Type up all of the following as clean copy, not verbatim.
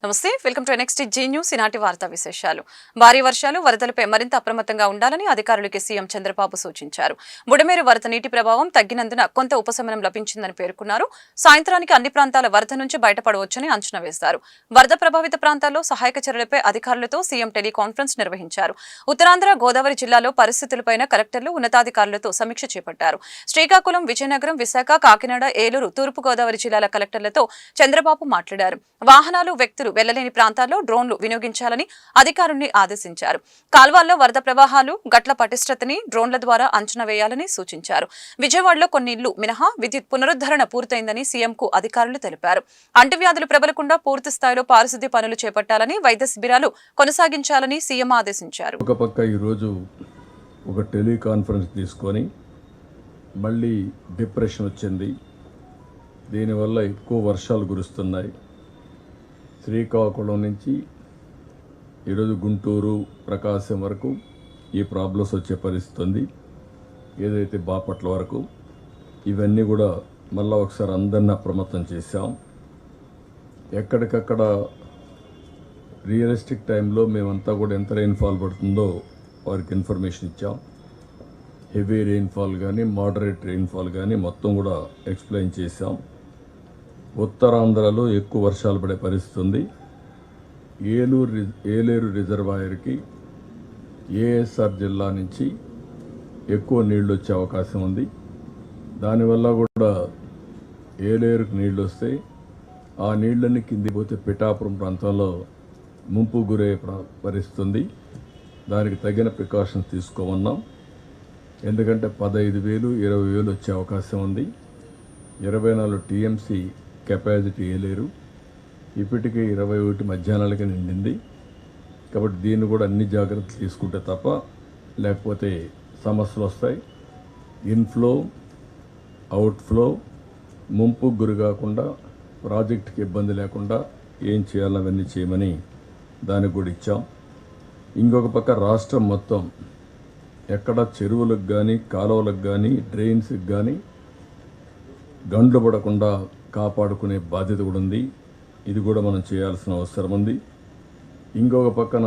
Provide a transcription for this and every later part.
నమస్తే, welcome to next Zee news. ఈనాటి వార్తా విశేషాలు. భారీ వర్షాలు, వరదలపై మరింత అప్రమత్తంగా ఉండాలని అధికారులకు సీఎం చంద్రబాబు సూచించారు. బుడమేరు వరద నీటి ప్రభావం తగ్గినందున కొంత ఉపశమనం లభించిందని పేర్కొన్నారు. సాయంత్రానికి అన్ని ప్రాంతాల వరద నుంచి బయటపడవచ్చని అంచనా వేశారు. వరద ప్రభావిత ప్రాంతాల్లో సహాయక చర్యలపై అధికారులతో సీఎం టెలికాన్ఫరెన్స్ నిర్వహించారు. ఉత్తరాంధ్ర, గోదావరి జిల్లాలో పరిస్థితులపై కలెక్టర్లు, ఉన్నతాధికారులతో సమీక్ష చేపట్టారు. శ్రీకాకుళం, విజయనగరం, విశాఖ, కాకినాడ, ఏలూరు, తూర్పు గోదావరి జిల్లాల కలెక్టర్లతో చంద్రబాబు మాట్లాడారు. వాహనాలు, వ్యక్తులు వెళ్లలేని ప్రాంతాల్లో డ్రోన్లు వినియోగించాలని అధికారుల్ని ఆదేశించారు. కాల్వల్లో వరద ప్రవాహాలు, గట్ల పటిష్టతని డ్రోన్ల ద్వారా అంచనా వేయాలని సూచించారు. విజయవాడలో కొన్ని ఇళ్లు మినహా విద్యుత్ పునరుద్ధరణ పూర్తయిందని సీఎంకు అధికారులు తెలిపారు. అంటువ్యాధులు ప్రబలకుండా పూర్తి స్థాయిలో పారిశుద్ధ్య పనులు చేపట్టాలని, వైద్య శిబిరాలు కొనసాగించాలని సీఎం ఆదేశించారు. ఒక పక్క ఈరోజు ఒక టెలికాన్ఫరెన్స్ తీసుకొని మళ్ళీ డిప్రెషన్ వచ్చింది. దీనివల్ల ఎక్కువ వర్షాలు కురుస్తున్నాయి. శ్రీకాకుళం నుంచి ఈరోజు గుంటూరు, ప్రకాశం వరకు ఈ ప్రాబ్లమ్స్ వచ్చే పరిస్థితి ఉంది. ఏదైతే బాపట్ల వరకు ఇవన్నీ కూడా మళ్ళీ ఒకసారి అందరినీ అప్రమత్తం చేశాం. ఎక్కడికక్కడ రియలిస్టిక్ టైంలో మేమంతా కూడా ఎంత రెయిన్ఫాల్ పడుతుందో వారికి ఇన్ఫర్మేషన్ ఇచ్చాం. హెవీ రెయిన్ఫాల్ కానీ, మోడరేట్ రెయిన్ఫాల్ కానీ మొత్తం కూడా ఎక్స్ప్లెయిన్ చేశాం. ఉత్తరాంధ్రలో ఎక్కువ వర్షాలు పడే పరిస్థితి ఉంది. ఏలేరు రిజర్వాయర్కి ఏఎస్ఆర్ జిల్లా నుంచి ఎక్కువ నీళ్లు వచ్చే అవకాశం ఉంది. దానివల్ల కూడా ఏలేరుకు నీళ్లు వస్తే ఆ నీళ్ళని కింది పోతే పిఠాపురం ప్రాంతంలో ముంపు గురయ్యే పరిస్థితి ఉంది. దానికి తగిన ప్రికాషన్స్ తీసుకోమన్నాం. ఎందుకంటే 15,000, 20,000 వచ్చే అవకాశం ఉంది. 24 టీఎంసీ కెపాసిటీ ఏలేరు, ఇప్పటికే 21 మధ్యాహ్నాలకి నిండింది. కాబట్టి దీన్ని కూడా అన్ని జాగ్రత్తలు తీసుకుంటే తప్ప లేకపోతే సమస్యలు వస్తాయి. ఇన్ఫ్లో, అవుట్ఫ్లో ముంపు గురి కాకుండా, ప్రాజెక్టుకి ఇబ్బంది లేకుండా ఏం చేయాలో అవన్నీ చేయమని దానికి కూడా ఇచ్చాం. ఇంకొక పక్క రాష్ట్రం మొత్తం ఎక్కడ చెరువులకు కానీ, కాలువలకు కానీ, డ్రైన్స్కి కానీ గండ్లు పడకుండా కాపాడుకునే బాధ్యత కూడా ఉంది. ఇది కూడా మనం చేయాల్సిన అవసరం ఉంది. ఇంకొక పక్కన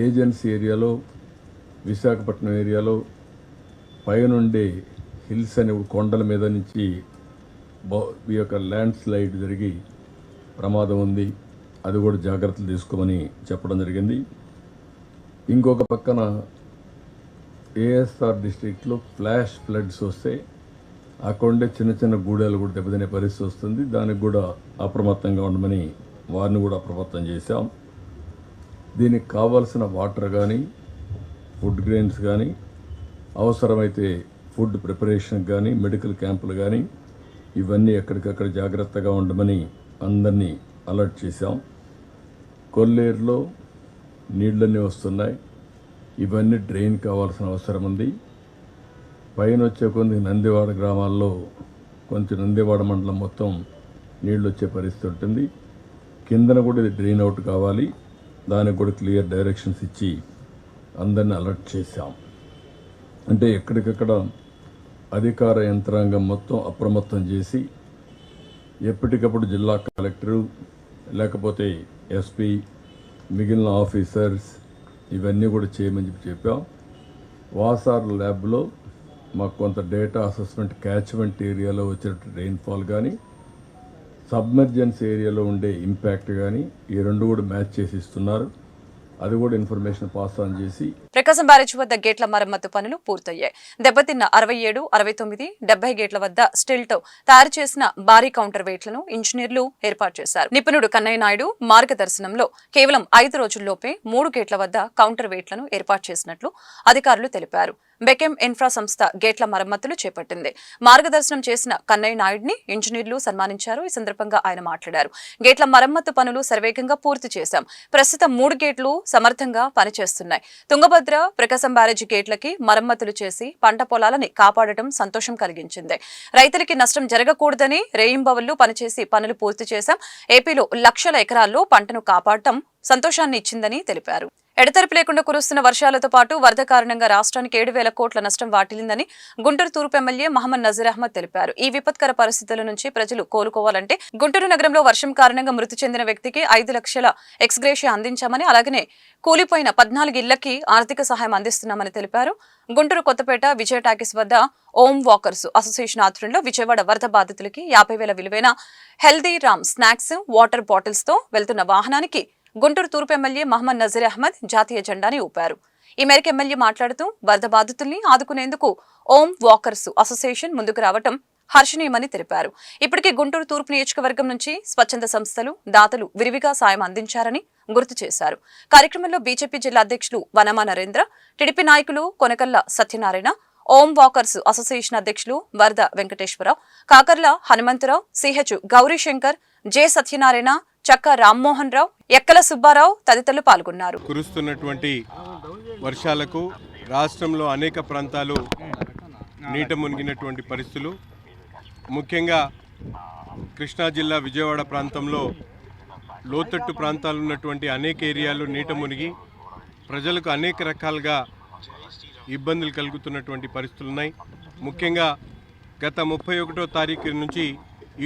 ఏజెన్సీ ఏరియాలో, విశాఖపట్నం ఏరియాలో పైనుండే హిల్స్ అనే కొండల మీద నుంచి ఈ యొక్క ల్యాండ్ స్లైడ్ జరిగి ప్రమాదం ఉంది. అది కూడా జాగ్రత్తలు తీసుకోమని చెప్పడం జరిగింది. ఇంకొక పక్కన ఏఎస్ఆర్ డిస్ట్రిక్ట్లో ఫ్లాష్ ఫ్లడ్స్ వస్తే అక్కడుండే చిన్న చిన్న గూడాలు కూడా దెబ్బతినే పరిస్థితి వస్తుంది. దానికి కూడా అప్రమత్తంగా ఉండమని వారిని కూడా అప్రమత్తం చేశాం. దీనికి కావాల్సిన వాటర్ కానీ, ఫుడ్ గ్రెయిన్స్ కానీ, అవసరమైతే ఫుడ్ ప్రిపరేషన్ కానీ, మెడికల్ క్యాంపులు కానీ ఇవన్నీ ఎక్కడికక్కడ జాగ్రత్తగా ఉండమని అందరినీ అలర్ట్ చేశాం. కొల్లేరులో నీళ్ళన్నీ వస్తున్నాయి. ఇవన్నీ డ్రైన్ కావాల్సిన అవసరం ఉంది. పైన వచ్చే కొన్ని నందివాడ గ్రామాల్లో, కొంచెం నందివాడ మండలం మొత్తం నీళ్ళు వచ్చే పరిస్థితి ఉంటుంది. కిందన కూడా ఇది డ్రైన్ అవుట్ కావాలి. దానికి కూడా క్లియర్ డైరెక్షన్స్ ఇచ్చి అందరిని అలర్ట్ చేశాం. అంటే ఎక్కడికక్కడ అధికార యంత్రాంగం మొత్తం అప్రమత్తం చేసి ఎప్పటికప్పుడు జిల్లా కలెక్టరు, లేకపోతే ఎస్పీ, మిగిలిన ఆఫీసర్స్ ఇవన్నీ కూడా చేయమని చెప్పాం. వాసార్ ల్యాబ్లో మాకు కొంత డేటా అసెస్మెంట్, క్యాచ్మెంట్ ఏరియాలో వచ్చే రెయిన్ఫాల్ కానీ, సబ్మెర్జెన్స్ ఏరియాలో ఉండే ఇంపాక్ట్ కానీ ఈ రెండు కూడా మ్యాచ్ చేసి ఇస్తున్నారు. అది కూడా ఇన్ఫర్మేషన్ పాస్ ఆన్ చేసి ప్రకాశం బ్యారేజ్ వద్ద గేట్ల మరమ్మతు పనులు పూర్తయ్యాయి. దెబ్బతిన్న 67, 69, 70 గేట్ల వద్ద స్టీల్తో తయారు చేసిన భారీ కౌంటర్ వెయిట్లను ఇంజనీర్లు ఏర్పాటు చేశారు. నిపుణుడు కన్నయ్య నాయుడు మార్గదర్శనంలో కేవలం 5 రోజుల్లోపే 3 గేట్ల వద్ద కౌంటర్ వెయిట్లను ఏర్పాటు చేసినట్లు అధికారులు తెలిపారు. బెకెమ్ ఇన్ఫ్రా సంస్థ గేట్ల మరమ్మతులు చేపట్టింది. మార్గదర్శనం చేసిన కన్నయ్య నాయుడిని ఇంజనీర్లు సన్మానించారు. ఈ సందర్భంగా ఆయన మాట్లాడారు. గేట్ల మరమ్మతు పనులు శరవేగంగా పూర్తి చేశాం. ప్రస్తుతం 3 గేట్లు సమర్థంగా పనిచేస్తున్నాయి. తుంగభద్ర, ప్రకాశం బ్యారేజీ గేట్లకి మరమ్మతులు చేసి పంట పొలాలని కాపాడటం సంతోషం కలిగించింది. రైతులకి నష్టం జరగకూడదని రేయింబవళ్లు పనిచేసి పనులు పూర్తి చేశాం. ఏపీలో లక్షల ఎకరాల్లో పంటను కాపాడటం సంతోషాన్ని ఇచ్చిందని తెలిపారు. ఎడతెరిపి లేకుండా కురుస్తున్న వర్షాలతో పాటు వరద కారణంగా రాష్ట్రానికి 7,000 కోట్ల నష్టం వాటిల్లిందని గుంటూరు తూర్పు ఎమ్మెల్యే మహమ్మద్ నజీర్ అహ్మద్ తెలిపారు. ఈ విపత్కర పరిస్థితుల నుంచి ప్రజలు కోలుకోవాలంటే గుంటూరు నగరంలో వర్షం కారణంగా మృతి చెందిన వ్యక్తికి 5 లక్షల ఎక్స్గ్రేషియా అందించామని, అలాగనే కూలిపోయిన 14 ఇళ్లకి ఆర్థిక సహాయం అందిస్తున్నామని తెలిపారు. గుంటూరు కొత్తపేట విజయ టాకీస్ వద్ద ఓం వాకర్స్ అసోసియేషన్ ఆధ్వర్యంలో విజయవాడ వరద బాధితులకి 50,000 విలువైన healthy Ram snacks, water bottles తో వెళ్తున్న వాహనానికి గుంటూరు తూర్పు ఎమ్మెల్యే మహమ్మద్ నజీర్ అహ్మద్ జాతీయ జెండాని ఊపారు. ఈ మేరకు ఎమ్మెల్యే మాట్లాడుతూ వరద బాధితుల్ని ఆదుకునేందుకు ఓం వాకర్స్ అసోసియేషన్ ముందుకు రావటం హర్షణీయమని తెలిపారు. ఇప్పటికే గుంటూరు తూర్పు నియోజకవర్గం నుంచి స్వచ్ఛంద సంస్థలు, దాతలు విరివిగా సాయం అందించారని గుర్తు చేశారు. కార్యక్రమంలో బీజేపీ జిల్లా అధ్యక్షులు వనమా నరేంద్ర, టీడీపీ నాయకులు కొనకల్ల సత్యనారాయణ, ఓం వాకర్స్ అసోసియేషన్ అధ్యక్షులు వరద వెంకటేశ్వరరావు, కాకర్ల హనుమంతరావు, సిహెచ్ గౌరీశంకర్, జె సత్యనారాయణ, చక్క రామ్మోహన్ రావు, ఎక్కల సుబ్బారావు తదితరులు పాల్గొన్నారు. కురుస్తున్నటువంటి వర్షాలకు రాష్ట్రంలో అనేక ప్రాంతాలు నీట మునిగినటువంటి పరిస్థితులు, ముఖ్యంగా కృష్ణా జిల్లా విజయవాడ ప్రాంతంలో లోతట్టు ప్రాంతాలు ఉన్నటువంటి అనేక ఏరియాలు నీట మునిగి ప్రజలకు అనేక రకాలుగా ఇబ్బందులు కలుగుతున్నటువంటి పరిస్థితులు ఉన్నాయి. ముఖ్యంగా గత 31వ తారీఖు నుంచి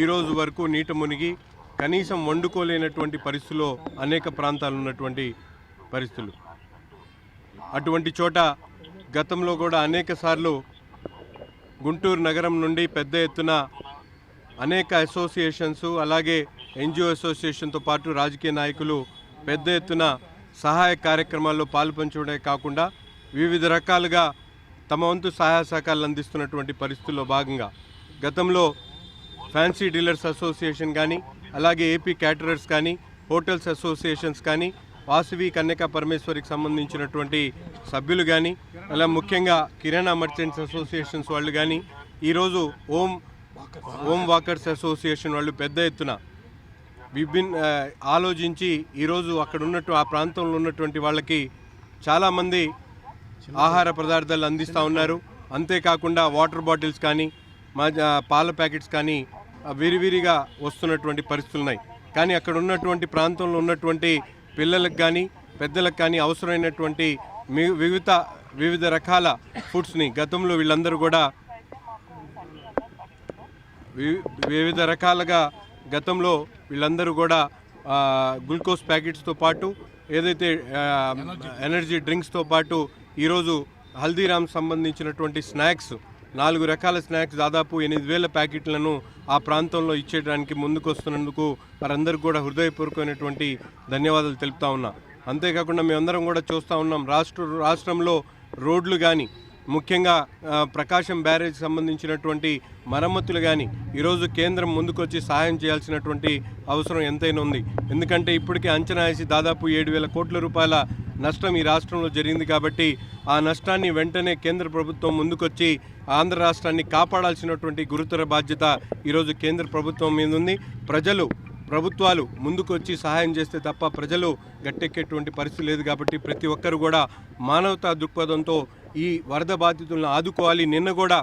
ఈరోజు వరకు నీట మునిగి కనీసం వండుకోలేనటువంటి పరిస్థితుల్లో అనేక ప్రాంతాలు ఉన్నటువంటి పరిస్థితులు. అటువంటి చోట గతంలో కూడా అనేక సార్లు గుంటూరు నగరం నుండి పెద్ద ఎత్తున అనేక అసోసియేషన్స్, అలాగే ఎన్జిఓ అసోసియేషన్తో పాటు రాజకీయ నాయకులు పెద్ద ఎత్తున సహాయ కార్యక్రమాల్లో పాల్పంచడమే కాకుండా వివిధ రకాలుగా తమ వంతు సహాయ సహకారాలు అందిస్తున్నటువంటి పరిస్థితుల్లో భాగంగా గతంలో ఫ్యాన్సీ డీలర్స్ అసోసియేషన్ కానీ, అలాగే ఏపీ క్యాటరర్స్ కానీ, హోటల్స్ అసోసియేషన్స్ కానీ, వాసవి కన్యకా పరమేశ్వరికి సంబంధించినటువంటి సభ్యులు కానీ, అలా ముఖ్యంగా కిరాణా మర్చెంట్స్ అసోసియేషన్స్ వాళ్ళు కానీ, ఈరోజు ఓం వాకర్స్ అసోసియేషన్ వాళ్ళు పెద్ద ఎత్తున ఆలోచించి ఈరోజు అక్కడ ఉన్నట్టు ఆ ప్రాంతంలో ఉన్నటువంటి వాళ్ళకి చాలామంది ఆహార పదార్థాలు అందిస్తూ ఉన్నారు. అంతేకాకుండా వాటర్ బాటిల్స్ కానీ, పాల ప్యాకెట్స్ కానీ విరివిరిగా వస్తున్నటువంటి పరిస్థితులు ఉన్నాయి. కానీ అక్కడ ఉన్నటువంటి ప్రాంతంలో ఉన్నటువంటి పిల్లలకు కానీ పెద్దలకు కానీ అవసరమైనటువంటి వివిధ రకాల ఫుడ్స్ని గతంలో వీళ్ళందరూ కూడా వివిధ రకాలుగా గ్లూకోజ్ ప్యాకెట్స్తో పాటు ఏదైతే ఎనర్జీ డ్రింక్స్తో పాటు ఈరోజు హల్దీరామ్ సంబంధించినటువంటి స్నాక్స్ 4 రకాల స్నాక్స్ దాదాపు 8,000 ప్యాకెట్లను ఆ ప్రాంతంలో ఇచ్చేయడానికి ముందుకు వస్తున్నందుకు వారందరికీ కూడా హృదయపూర్వకమైనటువంటి ధన్యవాదాలు తెలుపుతా ఉన్నా. అంతేకాకుండా మేమందరం కూడా చూస్తూ ఉన్నాం, రాష్ట్రంలో రోడ్లు కానీ, ముఖ్యంగా ప్రకాశం బ్యారేజ్ సంబంధించినటువంటి మరమ్మతులు కానీ ఈరోజు కేంద్రం ముందుకొచ్చి సహాయం చేయాల్సినటువంటి అవసరం ఎంతైనా ఉంది. ఎందుకంటే ఇప్పటికే అంచనా వేసి దాదాపు 7,000 కోట్ల రూపాయల నష్టం ఈ రాష్ట్రంలో జరిగింది. కాబట్టి ఆ నష్టాన్ని వెంటనే కేంద్ర ప్రభుత్వం ముందుకొచ్చి ఆంధ్ర రాష్ట్రాన్ని కాపాడాల్సినటువంటి గురుతర బాధ్యత ఈరోజు కేంద్ర ప్రభుత్వం మీద ఉంది. ప్రభుత్వాలు ముందుకొచ్చి సహాయం చేస్తే తప్ప ప్రజలు గట్టెక్కేటువంటి పరిస్థితి లేదు. కాబట్టి ప్రతి ఒక్కరు కూడా మానవతా దృక్పథంతో ఈ వరద బాధితులను ఆదుకోవాలి. నిన్న కూడా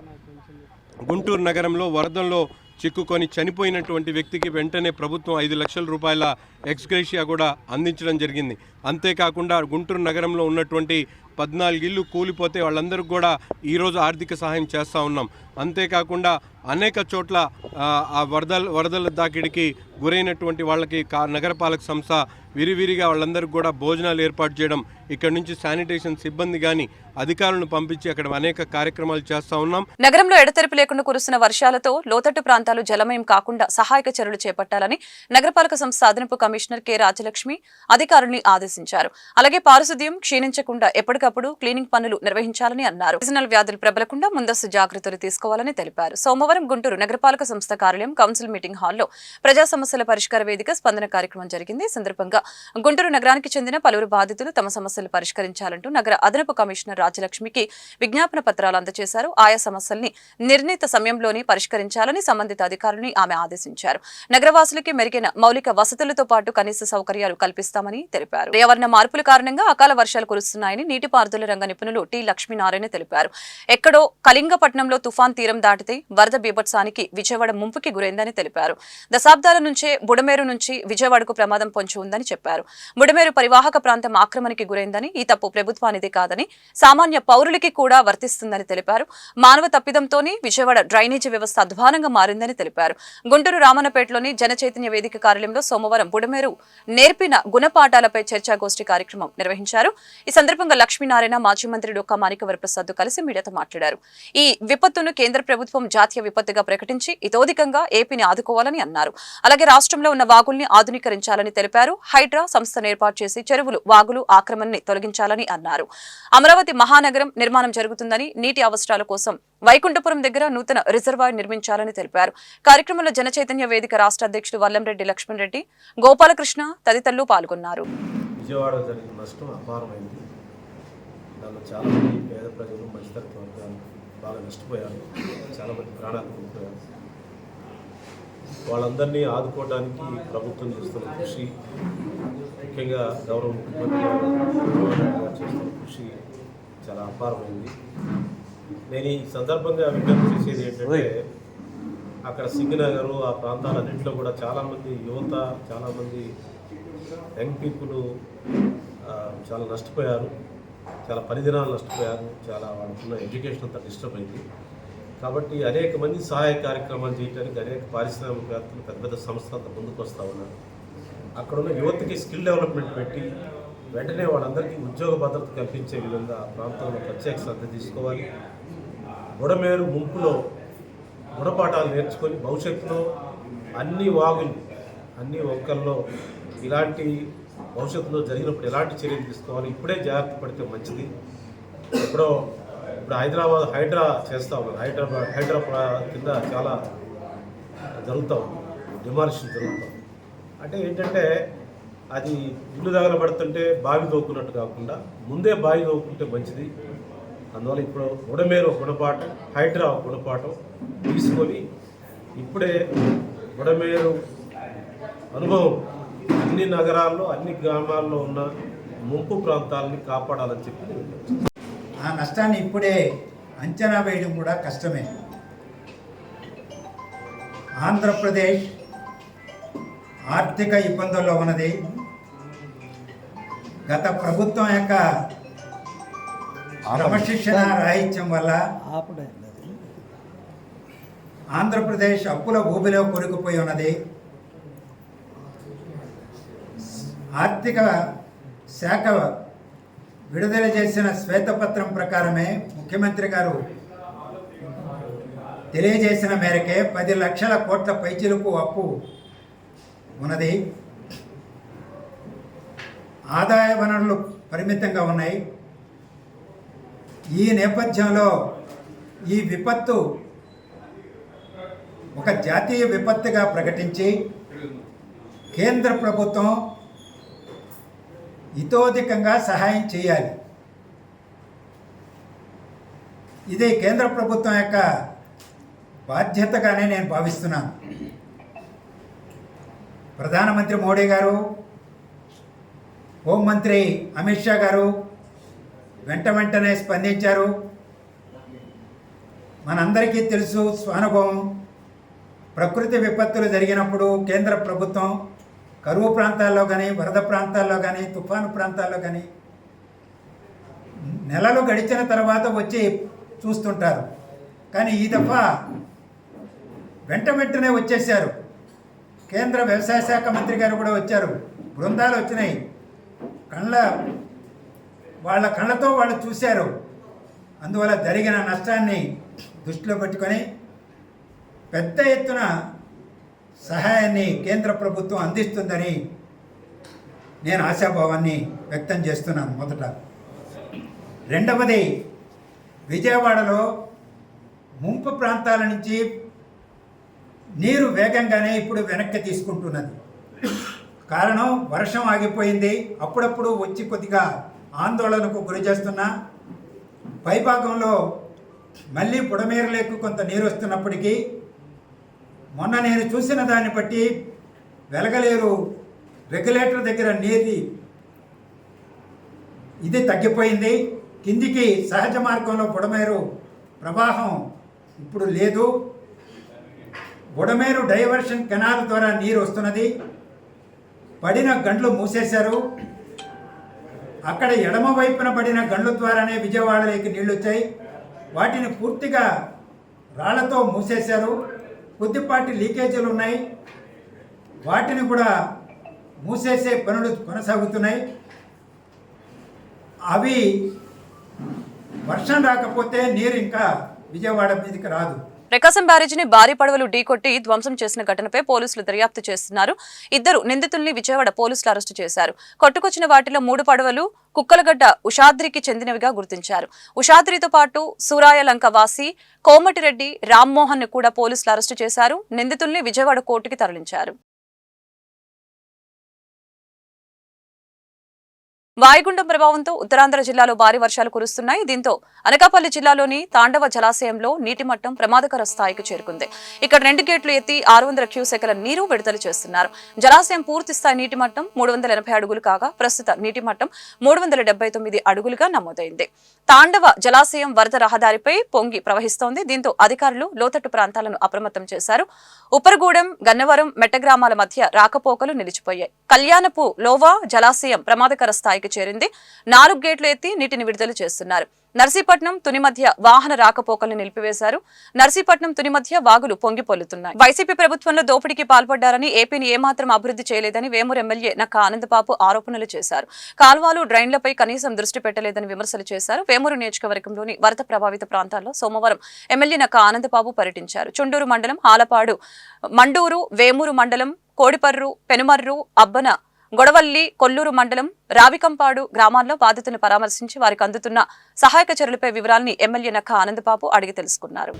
గుంటూరు నగరంలో వరదల్లో చిక్కుకొని చనిపోయినటువంటి వ్యక్తికి వెంటనే ప్రభుత్వం 5 లక్షల రూపాయల ఎక్స్గ్రేషియా కూడా అందించడం జరిగింది. అంతేకాకుండా గుంటూరు నగరంలో ఉన్నటువంటి 14 ఇళ్ళు కూలిపోతే వాళ్ళందరికీ కూడా ఈరోజు ఆర్థిక సహాయం చేస్తూ ఉన్నాం. అంతేకాకుండా అనేక చోట్ల ఆ వరదల దాకిడికి గురైనటువంటి వాళ్ళకి నగరపాలక సంస్థ విరివిరిగా వాళ్ళందరికీ కూడా భోజనాలు ఏర్పాటు చేయడం, ఇక్కడ నుంచి శానిటేషన్ సిబ్బంది కానీ అధికారులను పంపించి అక్కడ అనేక కార్యక్రమాలు చేస్తా ఉన్నాం. నగరంలో ఎడతెరిపి లేకుండా కురుస్తున్న వర్షాలతో లోతట్టు ప్రాంతాలు జలమయం కాకుండా సహాయక చర్యలు చేపట్టాలని నగరపాలక సంస్థ అదనపు కమిషనర్ కె రాజలక్ష్మి అధికారుల్ని ఆదేశించారు. అలాగే పారిశుద్ధ్యం క్షీణించకుండా ఎప్పటికప్పుడు క్లీనింగ్ పనులు నిర్వహించాలని అన్నారు. సీజనల్ వ్యాధులు ప్రబలకుండా ముందస్తు జాగ్రత్తలు తీసుకోవాలని తెలిపారు. సోమవారం గుంటూరు నగరపాలక సంస్థ కార్యాలయం కౌన్సిల్ మీటింగ్ హాల్లో ప్రజా సమస్యల పరిష్కార వేదిక స్పందన కార్యక్రమం జరిగింది. ఈ సందర్భంగా గుంటూరు నగరానికి చెందిన పలువురు బాధితులు తమ సమస్యలు పరిష్కరించాలంటూ నగర అదనపు కమిషనర్ రాజలక్ష్మికి విజ్ఞాపన పత్రాలు అందజేశారు. ఆయా సమస్యల్ని నిర్ణీత సమయంలోనే పరిష్కరించాలని సంబంధిత అధికారులను ఆమె ఆదేశించారు. నగరవాసులకి మెరుగైన మౌలిక వసతులతో పాటు కనీస సౌకర్యాలు కల్పిస్తామని తెలిపారు. పర్యావరణ మార్పుల కారణంగా అకాల వర్షాలు కురుస్తున్నాయని నీటిపారుదల రంగ నిపుణులు టి లక్ష్మీనారాయణ తెలిపారు. ఎక్కడో కళింగపట్నంలో తుఫాన్ తీరం దాటితే వరద బీభత్సానికి విజయవాడ ముంపుకి గురైందని తెలిపారు. దశాబ్దాల నుంచే బుడమేరు నుంచి విజయవాడకు ప్రమాదం పొంచి ఉందని చెప్పారు. బుడమేరు పరివాహక ప్రాంతం ఆక్రమణకి గురైందని, ఈ తప్పు ప్రభుత్వానిదే కాదని, సామాన్య పౌరులకి కూడా వర్తిస్తుందని తెలిపారు. మానవ తప్పిదంతోనే విజయవాడ డ్రైనేజీ వ్యవస్థ అధ్వానంగా మారిందని తెలిపారు. గుంటూరు రామన్నపేటలోని జనచైతన్య వేదిక కార్యాలయంలో సోమవారం బుడమేరు నేర్పిన గుణపాఠాలపై చర్చాగోష్ఠి కార్యక్రమం నిర్వహించారు. ఈ సందర్భంగా లక్ష్మీనారాయణ, మాజీ మంత్రి డొక్కా మాణిక్యవరప్రసాద్ కలిసి మీడియాతో మాట్లాడారు. ఈ విపత్తును కేంద్ర ప్రభుత్వం జాతీయ విపత్తుగా ప్రకటించి ఇతోధికంగా ఏపీని ఆదుకోవాలని అన్నారు. అలాగే రాష్ట్రంలో ఉన్న వాగుల్ని ఆధునీకరించాలని తెలిపారు. హైడ్రా సంస్థను ఏర్పాటు చేసి చెరువులు, వాగులు ఆక్రమణని తొలగించాలని అన్నారు. అమరావతి మహానగరం నిర్మాణం జరుగుతుందని, నీటి అవసరాల కోసం వైకుంఠపురం దగ్గర నూతన రిజర్వాయర్ నిర్మించాలని తెలిపారు. కార్యక్రమంలో జనచైతన్య వేదిక రాష్ట్ర అధ్యక్షుడు వల్లంరెడ్డి లక్ష్మణ్ రెడ్డి, గోపాలకృష్ణ తదితరులు పాల్గొన్నారు. విజయవాడ జరిగిన నష్టం అపారమైంది. దానిలో చాలామంది పేద ప్రజలు, మధ్యతరగతి వర్గాలు బాగా నష్టపోయారు. చాలామంది ప్రాణాలు కోల్పోయారు. వాళ్ళందరినీ ఆదుకోవడానికి ప్రభుత్వం చేస్తున్న కృషి, ముఖ్యంగా గౌరవ ముఖ్యమంత్రి గారు చేస్తున్న కృషి చాలా అపారమైంది. నేను ఈ సందర్భంగా విజ్ఞప్తి చేసేది ఏంటంటే, అక్కడ సింగనగర్ ఆ ప్రాంతాలన్నింటిలో కూడా చాలామంది యువత, చాలామంది యంగ్ పీపుల్ చాలా నష్టపోయారు. చాలా పరిధినాలు నష్టపోయారు. చాలా వాళ్ళకున్న ఎడ్యుకేషన్ అంతా డిస్టర్బ్ అయింది. కాబట్టి అనేక మంది సహాయ కార్యక్రమాలు చేయడానికి అనేక పారిశ్రామికవేత్తలు, పెద్ద పెద్ద సంస్థలు అంతా ముందుకు వస్తూ ఉన్నారు. అక్కడ ఉన్న యువతకి స్కిల్ డెవలప్మెంట్ పెట్టి వెంటనే వాళ్ళందరికీ ఉద్యోగ భద్రత కల్పించే విధంగా ఆ ప్రాంతంలో ప్రత్యేక శ్రద్ధ తీసుకోవాలి. బుడమేరు ముంపులో గుణపాఠాలు నేర్చుకొని భవిష్యత్తులో అన్ని వాగులు, అన్ని వంకల్లో ఇలాంటి భవిష్యత్తులో జరిగినప్పుడు ఎలాంటి చర్యలు తీసుకోవాలి, ఇప్పుడే జాగ్రత్త పడితే మంచిది. ఇప్పుడు హైదరాబాద్ హైడ్రా చేస్తూ ఉన్నారు. హైడ్రా కింద చాలా జరుగుతూ ఉంది, డిమాలిషన్ జరుగుతూ. అంటే ఏంటంటే అది ఇల్లు తగలబడుతుంటే బావి తోకున్నట్టు కాకుండా ముందే బావి తోకుంటే మంచిది. అందువల్ల ఇప్పుడు బుడమేరు గుణపాఠం, హైడ్రా గుణపాఠం తీసుకొని ఇప్పుడే బుడమేరు అనుభవం అన్ని నగరాల్లో, అన్ని గ్రామాల్లో ఉన్న ముంపు ప్రాంతాలని కాపాడాలని చెప్పి ఆ నష్టాన్ని ఇప్పుడే అంచనా వేయడం కూడా కష్టమే. ఆంధ్రప్రదేశ్ ఆర్థిక ఇబ్బందుల్లో ఉన్నది. గత ప్రభుత్వం యొక్క క్రమశిక్షణ రాహిత్యం వల్ల ఆంధ్రప్రదేశ్ అప్పుల ఊబిలో కొనుక్కుపోయి ఉన్నది. ఆర్థిక శాఖ విడుదల చేసిన శ్వేతపత్రం ప్రకారమే ముఖ్యమంత్రి గారు తెలియజేసిన మేరకే 10 లక్షల కోట్ల పైచిలుకు అప్పు ఉన్నది. ఆదాయ వనరులు పరిమితంగా ఉన్నాయి. ఈ నేపథ్యంలో ఈ విపత్తు ఒక జాతీయ విపత్తుగా ప్రకటించి కేంద్ర ప్రభుత్వం ఇతోధికంగా సహాయం చేయాలి. ఇది కేంద్ర ప్రభుత్వం యొక్క బాధ్యతగానే నేను భావిస్తున్నాను. ప్రధానమంత్రి మోడీ గారు, హోంమంత్రి అమిత్ షా గారు వెంటనే స్పందించారు. మనందరికీ తెలుసు స్వానుభవం. ప్రకృతి విపత్తులు జరిగినప్పుడు కేంద్ర ప్రభుత్వం కరువు ప్రాంతాల్లో కానీ, వరద ప్రాంతాల్లో కానీ, తుఫాను ప్రాంతాల్లో కానీ నెలలు గడిచిన తర్వాత వచ్చి చూస్తుంటారు. కానీ ఈ దఫా వెంటనే వచ్చేసారు. కేంద్ర వ్యవసాయ శాఖ మంత్రి గారు కూడా వచ్చారు. బృందాలు వచ్చినాయి. వాళ్ళ కళ్ళతో వాళ్ళు చూశారు. అందువల్ల జరిగిన నష్టాన్ని దృష్టిలో పెట్టుకొని పెద్ద ఎత్తున సహాయాన్ని కేంద్ర ప్రభుత్వం అందిస్తుందని నేను ఆశాభావాన్ని వ్యక్తం చేస్తున్నాను. మొదట. రెండవది, విజయవాడలో ముంపు ప్రాంతాల నుంచి నీరు వేగంగానే ఇప్పుడు వెనక్కి తీసుకుంటున్నది. కారణం వర్షం ఆగిపోయింది. అప్పుడప్పుడు వచ్చి కొద్దిగా ఆందోళనకు గురి చేస్తున్నా పైభాగంలో మళ్ళీ బుడమేరులేకు కొంత నీరు వస్తున్నప్పటికీ మొన్న నేను చూసిన దాన్ని బట్టి వెలగలేరు రెగ్యులేటర్ దగ్గర నీరు ఇది తగ్గిపోయింది. కిందికి సహజ మార్గంలో బుడమేరు ప్రవాహం ఇప్పుడు లేదు. బుడమేరు డైవర్షన్ కెనాల్ ద్వారా నీరు వస్తున్నది. పడిన గండ్లు మూసేశారు. అక్కడ ఎడమ వైపున పడిన గండ్ల ద్వారానే విజయవాడలోకి నీళ్లు వచ్చాయి. వాటిని పూర్తిగా రాళ్లతో మూసేశారు. కొద్దిపాటి లీకేజీలు ఉన్నాయి, వాటిని కూడా మూసేసే పనులు కొనసాగుతున్నాయి. అవి వర్షం రాకపోతే నీరు ఇంకా విజయవాడ మీదకి రాదు. ప్రకాశం బ్యారేజీని భారీ పడవలు ఢీకొట్టి ధ్వంసం చేసిన ఘటనపై పోలీసులు దర్యాప్తు చేస్తున్నారు. 2 నిందితుల్ని విజయవాడ పోలీసులు అరెస్టు చేశారు. కొట్టుకొచ్చిన వాటిలో 3 పడవలు కుక్కలగడ్డ ఉషాద్రికి చెందినవిగా గుర్తించారు. ఉషాద్రితో పాటు సూరాయలంక వాసి కోమటిరెడ్డి రామ్మోహన్ ను కూడా పోలీసులు అరెస్టు చేశారు. నిందితుల్ని విజయవాడ కోర్టుకి తరలించారు. వాయుగుండం ప్రభావంతో ఉత్తరాంధ్ర జిల్లాలో భారీ వర్షాలు కురుస్తున్నాయి. దీంతో అనకాపల్లి జిల్లాలోని తాండవ జలాశయంలో నీటి మట్టం ప్రమాదకర స్థాయికి చేరుకుంది. ఇక్కడ 2 గేట్లు ఎత్తి 600 క్యూసెక్ల నీరు విడుదల చేస్తున్నారు. జలాశయం పూర్తి స్థాయి నీటి మట్టం 380 అడుగులు కాగా ప్రస్తుత నీటి మట్టం 379 అడుగులుగా నమోదైంది. తాండవ జలాశయం వరద రహదారిపై పొంగి ప్రవహిస్తోంది. దీంతో అధికారులు లోతట్టు ప్రాంతాలను అప్రమత్తం చేశారు. ఉప్పరగూడెం, గన్నవరం, మెట్ట గ్రామాల మధ్య రాకపోకలు నిలిచిపోయాయి. కళ్యాణపు లోవా జలాశయం ప్రమాదకర స్థాయికి చేరింది. 4 గేట్లు ఎత్తి నీటిని విడుదల చేస్తున్నారు. నర్సీపట్నం, తుని మధ్య వాహన రాకపోకలను నిలిపివేశారు. నర్సీపట్నం, తుని మధ్య వాగులు పొంగి పొల్లుతున్నాయి. వైసీపీ ప్రభుత్వంలో దోపిడీకి పాల్పడ్డారని, ఏపీని ఏమాత్రం అభివృద్ధి చేయలేదని వేమూరు ఎమ్మెల్యే నక్కా ఆనందబాబు ఆరోపణలు చేశారు. కాల్వలు, డ్రైన్లపై కనీసం దృష్టి పెట్టలేదని విమర్శలు చేశారు. వేమూరు నియోజకవర్గంలోని వరద ప్రభావిత ప్రాంతాల్లో సోమవారం ఎమ్మెల్యే నక్కా ఆనందబాబు పర్యటించారు. చుండూరు మండలం, ఆలపాడు, మండూరు, వేమూరు మండలం, కోడిపర్రు, పెనుమర్రు, అబ్బన, గొడవల్లి, కొల్లూరు మండలం, రావికంపాడు గ్రామాల్లో బాధితులను పరామర్శించి వారికి అందుతున్న సహాయక చర్యలపై వివరాలని ఎమ్మెల్యే నక్కా ఆనందబాబు అడిగి తెలుసుకున్నారు.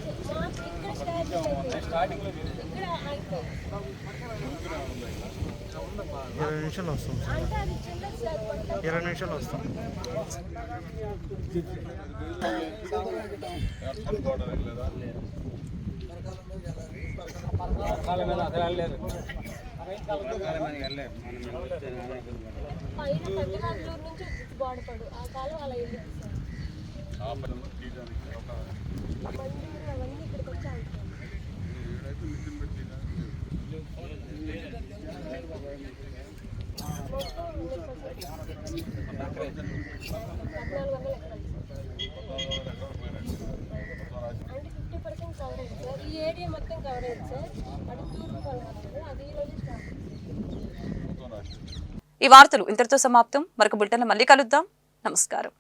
పైన పెద్దనాగులూరు నుంచి బోడపడు ఆ కాలం అలా వెళ్ళి మండూరు అవన్నీ ఇక్కడికి వచ్చి అంటే 50% కవర్ అయింది సార్. ఈ ఏరియా మొత్తం కవర్ అయింది సార్. అటు తూర్పు కొలగదు, అది ఈ రోజు స్టార్ట్. ఈ వార్తలు ఇంతటితో సమాప్తం. మరొక బులెటిన్లో మళ్ళీ కలుద్దాం. నమస్కారం.